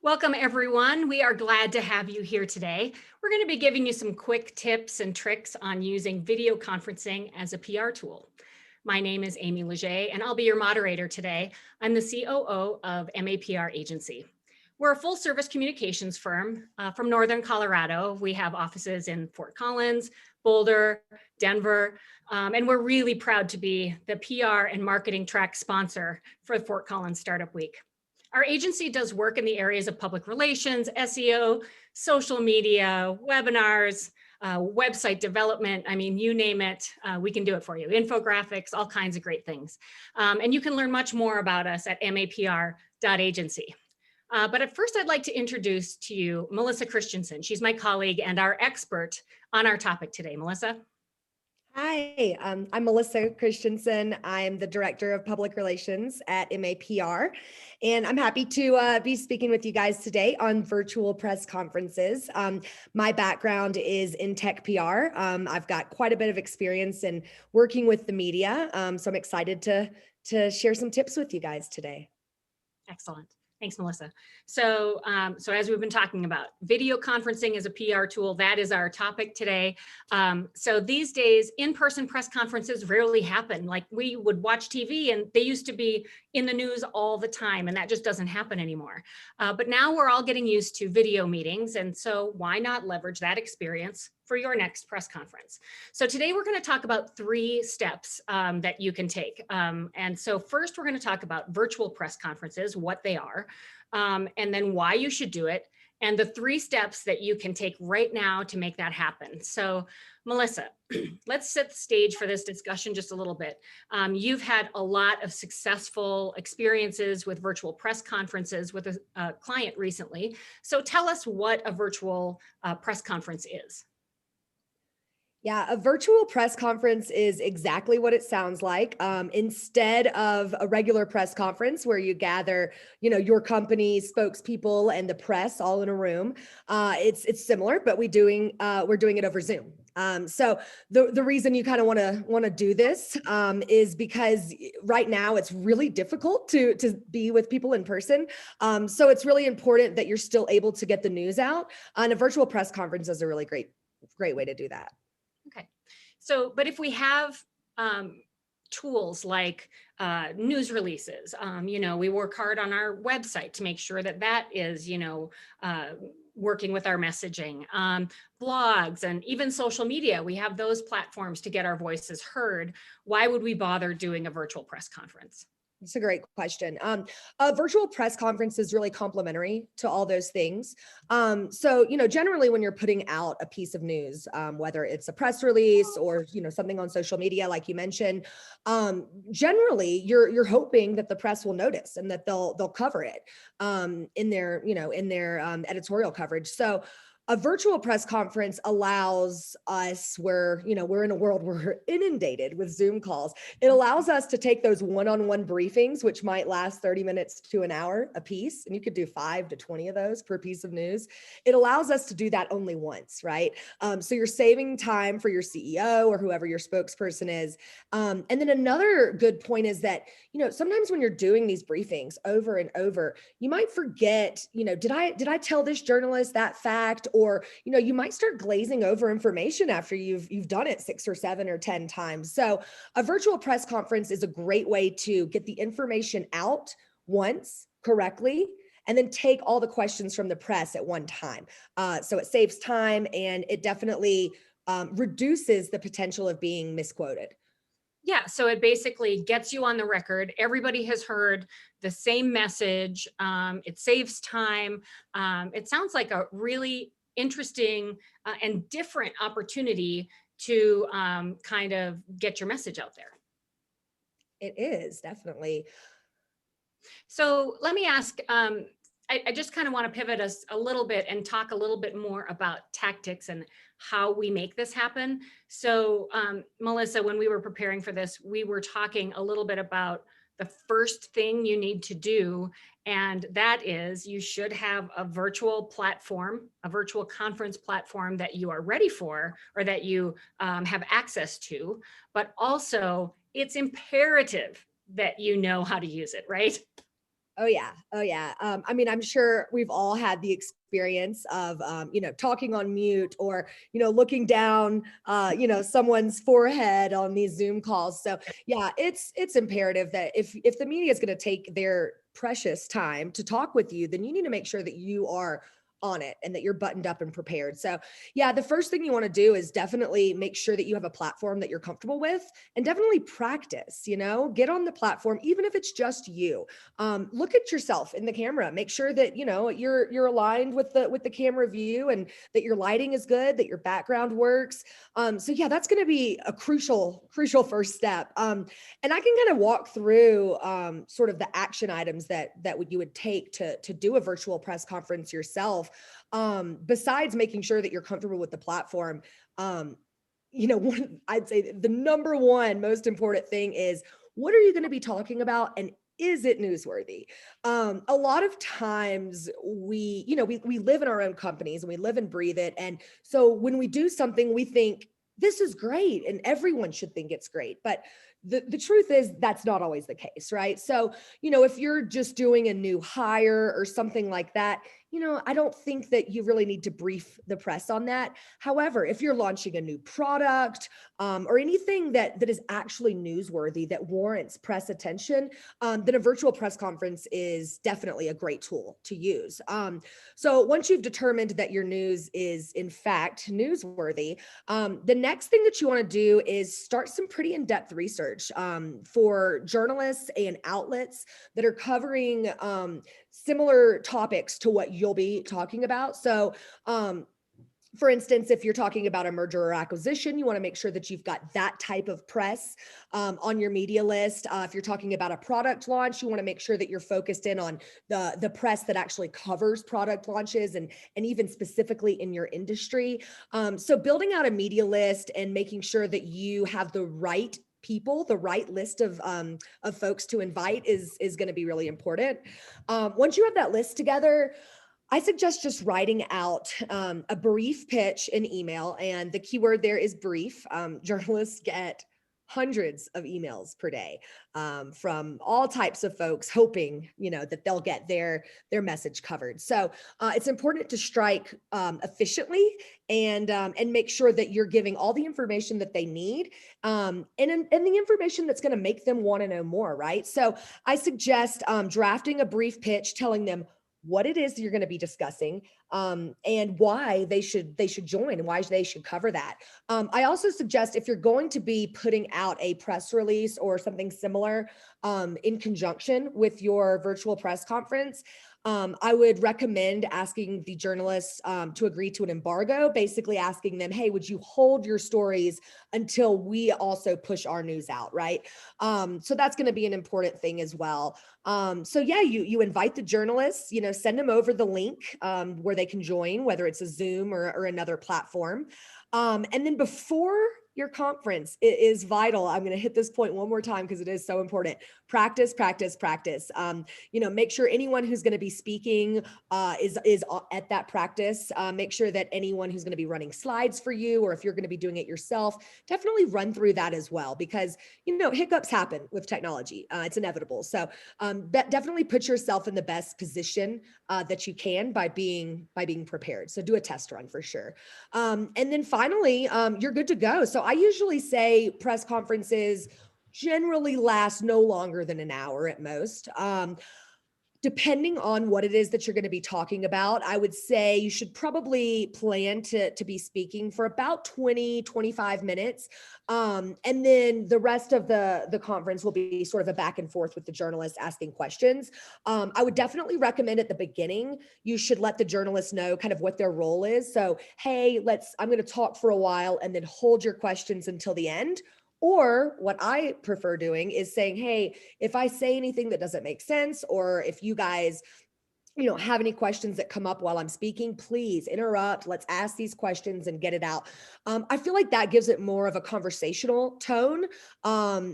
Welcome, everyone. We are glad to have you here today. We're going to be giving you some quick tips and tricks on using video conferencing as a PR tool. My name is Amy Leger, and I'll be your moderator today. I'm the COO of MAPR Agency. We're a full-service communications firm from Northern Colorado. We have offices in Fort Collins, Boulder, Denver, and we're really proud to be the PR and marketing track sponsor for Fort Collins Startup Week. Our agency does work in the areas of public relations, SEO, social media, webinars, website development. I mean, you name it, we can do it for you. Infographics, all kinds of great things. And you can learn much more about us at mapr.agency. But at first, I'd like to introduce to you Melissa Christensen. She's my colleague and our expert on our topic today. Melissa? Hi, I'm Melissa Christensen. I'm the Director of Public Relations at MAPR, and I'm happy to be speaking with you guys today on virtual press conferences. My background is in tech PR. I've got quite a bit of experience in working with the media, so I'm excited to share some tips with you guys today. Excellent. Thanks, Melissa. So as we've been talking about, video conferencing is a PR tool. That is our topic today. So these days, in-person press conferences rarely happen. Like we would watch TV and they used to be in the news all the time, and that just doesn't happen anymore. But now we're all getting used to video meetings. And so why not leverage that experience for your next press conference? So today we're going to talk about 3 steps that you can take. And so first we're going to talk about virtual press conferences, what they are, and then why you should do it, and the 3 steps that you can take right now to make that happen. So Melissa, let's set the stage for this discussion just a little bit. You've had a lot of successful experiences with virtual press conferences with a client recently. So tell us what a virtual press conference is. Yeah, a virtual press conference is exactly what it sounds like. Instead of a regular press conference where you gather, your company's spokespeople and the press all in a room, it's similar, but we're doing it over Zoom. So the reason you kind of want to do this is because right now it's really difficult to be with people in person. So it's really important that you're still able to get the news out. And a virtual press conference is a really great way to do that. Okay, so, but if we have tools like news releases, we work hard on our website to make sure that that is, working with our messaging, blogs, and even social media. We have those platforms to get our voices heard. Why would we bother doing a virtual press conference? It's a great question. A virtual press conference is really complementary to all those things. So, generally when you're putting out a piece of news, whether it's a press release or, something on social media, like you mentioned, generally you're hoping that the press will notice and that they'll cover it in their editorial coverage. So a virtual press conference allows us we're in a world where we're inundated with Zoom calls. It allows us to take those one-on-one briefings, which might last 30 minutes to an hour a piece, and you could do 5 to 20 of those per piece of news. It allows us to do that only once, right? So you're saving time for your CEO or whoever your spokesperson is. And then another good point is that, sometimes when you're doing these briefings over and over, you might forget, did I tell this journalist that fact? Or, you might start glazing over information after you've done it 6 or 7 or 10 times. So a virtual press conference is a great way to get the information out once correctly, and then take all the questions from the press at one time. So it saves time, and it definitely reduces the potential of being misquoted. Yeah, so it basically gets you on the record. Everybody has heard the same message. It saves time. It sounds like a really interesting and different opportunity to kind of get your message out there. It is definitely. So let me ask, I just kind of want to pivot us a little bit and talk a little bit more about tactics and how we make this happen. So Melissa, when we were preparing for this, we were talking a little bit about the first thing you need to do, and that is you should have a virtual platform, a virtual conference platform that you are ready for or that you have access to, but also it's imperative that you know how to use it, right? Oh yeah. Oh yeah. I mean, I'm sure we've all had the experience of, talking on mute or, looking down, someone's forehead on these Zoom calls. So yeah, it's imperative that if the media is going to take their precious time to talk with you, then you need to make sure that you are on it and that you're buttoned up and prepared. So yeah, the first thing you want to do is definitely make sure that you have a platform that you're comfortable with and definitely practice, get on the platform, even if it's just you. Look at yourself in the camera, make sure that you're aligned with the camera view and that your lighting is good, that your background works. So yeah, that's going to be a crucial first step. And I can kind of walk through sort of the action items that you would take to do a virtual press conference yourself. Besides making sure that you're comfortable with the platform, I'd say the number one most important thing is, what are you going to be talking about, and is it newsworthy? A lot of times we live in our own companies and we live and breathe it. And so when we do something, we think this is great and everyone should think it's great. But the truth is that's not always the case, right? So, if you're just doing a new hire or something like that, I don't think that you really need to brief the press on that. However, if you're launching a new product or anything that is actually newsworthy, that warrants press attention, then a virtual press conference is definitely a great tool to use. So once you've determined that your news is in fact newsworthy, the next thing that you want to do is start some pretty in-depth research for journalists and outlets that are covering similar topics to what you'll be talking about. So, for instance, if you're talking about a merger or acquisition, you want to make sure that you've got that type of press on your media list. If you're talking about a product launch, you want to make sure that you're focused in on the press that actually covers product launches and even specifically in your industry. So building out a media list and making sure that you have the right people, the right list of folks to invite is going to be really important. Once you have that list together, I suggest just writing out a brief pitch in email, and the keyword there is brief. Journalists get hundreds of emails per day from all types of folks, hoping that they'll get their message covered. So it's important to strike efficiently and make sure that you're giving all the information that they need and the information that's going to make them want to know more. Right. So I suggest drafting a brief pitch, telling them what it is that you're going to be discussing, and why they should join and why they should cover that. I also suggest, if you're going to be putting out a press release or something similar in conjunction with your virtual press conference, I would recommend asking the journalists to agree to an embargo, basically asking them, hey, would you hold your stories until we also push our news out, right? So that's going to be an important thing as well. So yeah, you invite the journalists, send them over the link where they can join, whether it's a Zoom or another platform. And then before your conference, it is vital. I'm going to hit this point one more time because it is so important. Practice, practice, practice. Make sure anyone who's going to be speaking is at that practice. Make sure that anyone who's going to be running slides for you, or if you're going to be doing it yourself, definitely run through that as well, because hiccups happen with technology. It's inevitable. So definitely put yourself in the best position that you can by being prepared. So do a test run for sure. And then finally, you're good to go. So I usually say press conferences generally last no longer than an hour at most. Depending on what it is that you're going to be talking about, I would say you should probably plan to be speaking for about 20, 25 minutes. And then the rest of the conference will be sort of a back and forth with the journalists asking questions. I would definitely recommend at the beginning, you should let the journalists know kind of what their role is. So, hey, I'm going to talk for a while and then hold your questions until the end. Or what I prefer doing is saying, hey, if I say anything that doesn't make sense, or if you guys have any questions that come up while I'm speaking, please interrupt. Let's ask these questions and get it out. I feel like that gives it more of a conversational tone,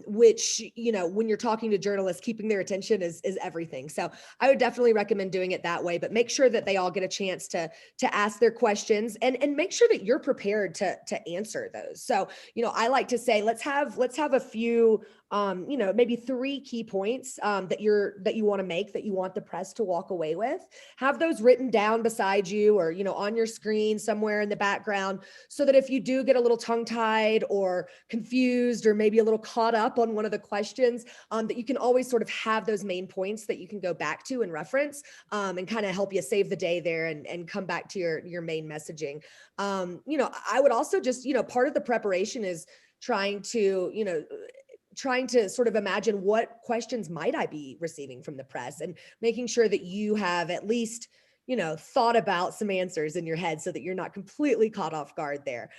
which, when you're talking to journalists, keeping their attention is everything. So I would definitely recommend doing it that way, but make sure that they all get a chance to ask their questions and make sure that you're prepared to answer those. So, I like to say, let's have a few maybe 3 key points that you want to make, that you want the press to walk away with. Have those written down beside you, or, on your screen somewhere in the background, so that if you do get a little tongue-tied or confused, or maybe a little caught up on one of the questions, that you can always sort of have those main points that you can go back to and reference, and kind of help you save the day there, and come back to your main messaging. I would also just, part of the preparation is trying to sort of imagine, what questions might I be receiving from the press, and making sure that you have at least, thought about some answers in your head, so that you're not completely caught off guard there.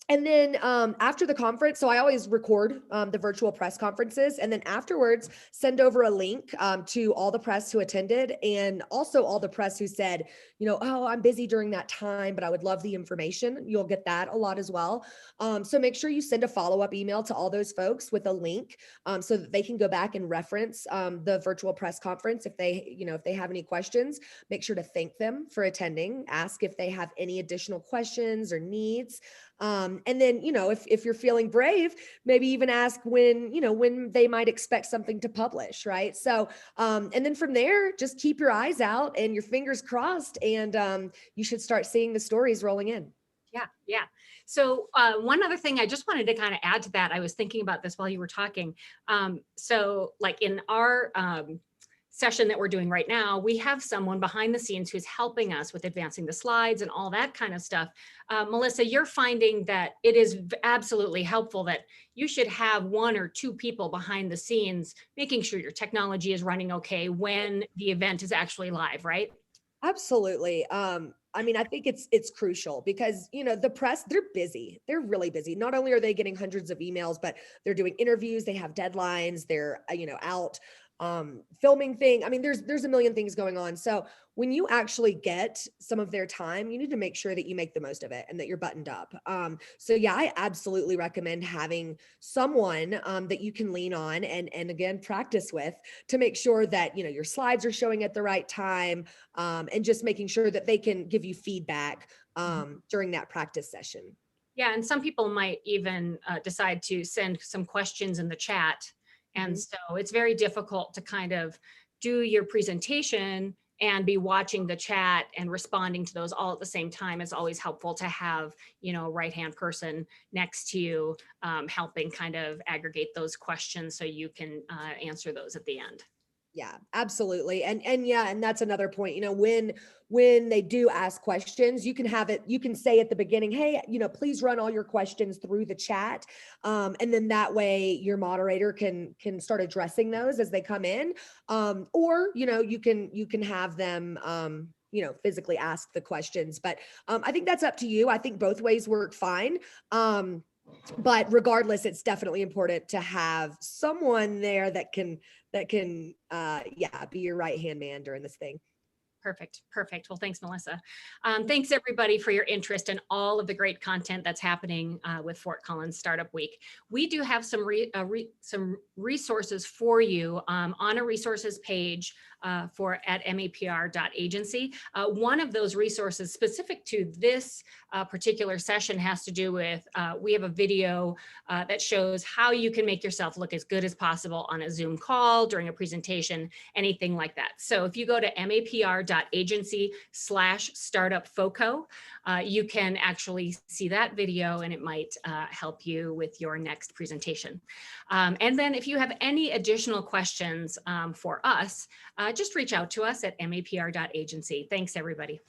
And then after the conference, so I always record the virtual press conferences, and then afterwards send over a link to all the press who attended, and also all the press who said, oh, I'm busy during that time, but I would love the information. You'll get that a lot as well. So make sure you send a follow-up email to all those folks with a link, so that they can go back and reference the virtual press conference. If they have any questions, make sure to thank them for attending, ask if they have any additional questions or needs. And then, if you're feeling brave, maybe even ask when they might expect something to publish, right? So, and then from there, just keep your eyes out and your fingers crossed, and you should start seeing the stories rolling in. Yeah. So one other thing I just wanted to kind of add to that, I was thinking about this while you were talking. So like in our session that we're doing right now, we have someone behind the scenes who's helping us with advancing the slides and all that kind of stuff. Melissa, you're finding that it is absolutely helpful that you should have 1 or 2 people behind the scenes, making sure your technology is running okay when the event is actually live, right? Absolutely. I think it's crucial, because, the press, they're busy. They're really busy. Not only are they getting hundreds of emails, but they're doing interviews, they have deadlines, they're, out filming thing. There's a million things going on. So when you actually get some of their time, you need to make sure that you make the most of it, and that you're buttoned up. So yeah, I absolutely recommend having someone that you can lean on, and again, practice with, to make sure that, your slides are showing at the right time, and just making sure that they can give you feedback during that practice session. Yeah, and some people might even decide to send some questions in the chat. And Mhm. so it's very difficult to kind of do your presentation and be watching the chat and responding to those all at the same time. It's always helpful to have, a right-hand person next to you, helping kind of aggregate those questions so you can answer those at the end. Yeah, absolutely. And yeah, and that's another point, when they do ask questions, you can say at the beginning, hey, please run all your questions through the chat. And then that way your moderator can start addressing those as they come in. Or, you can have them physically ask the questions. But I think that's up to you. I think both ways work fine. But regardless, it's definitely important to have someone there that can be your right hand man during this thing. Perfect. Well, thanks, Melissa. Thanks everybody for your interest in all of the great content that's happening with Fort Collins Startup Week. We do have some resources for you on a resources page at mapr.agency. One of those resources specific to this particular session has to do with, we have a video that shows how you can make yourself look as good as possible on a Zoom call, during a presentation, anything like that. So if you go to mapr.agency/startup FoCo, you can actually see that video, and it might help you with your next presentation. And then if you have any additional questions for us, just reach out to us at mapr.agency. Thanks, everybody.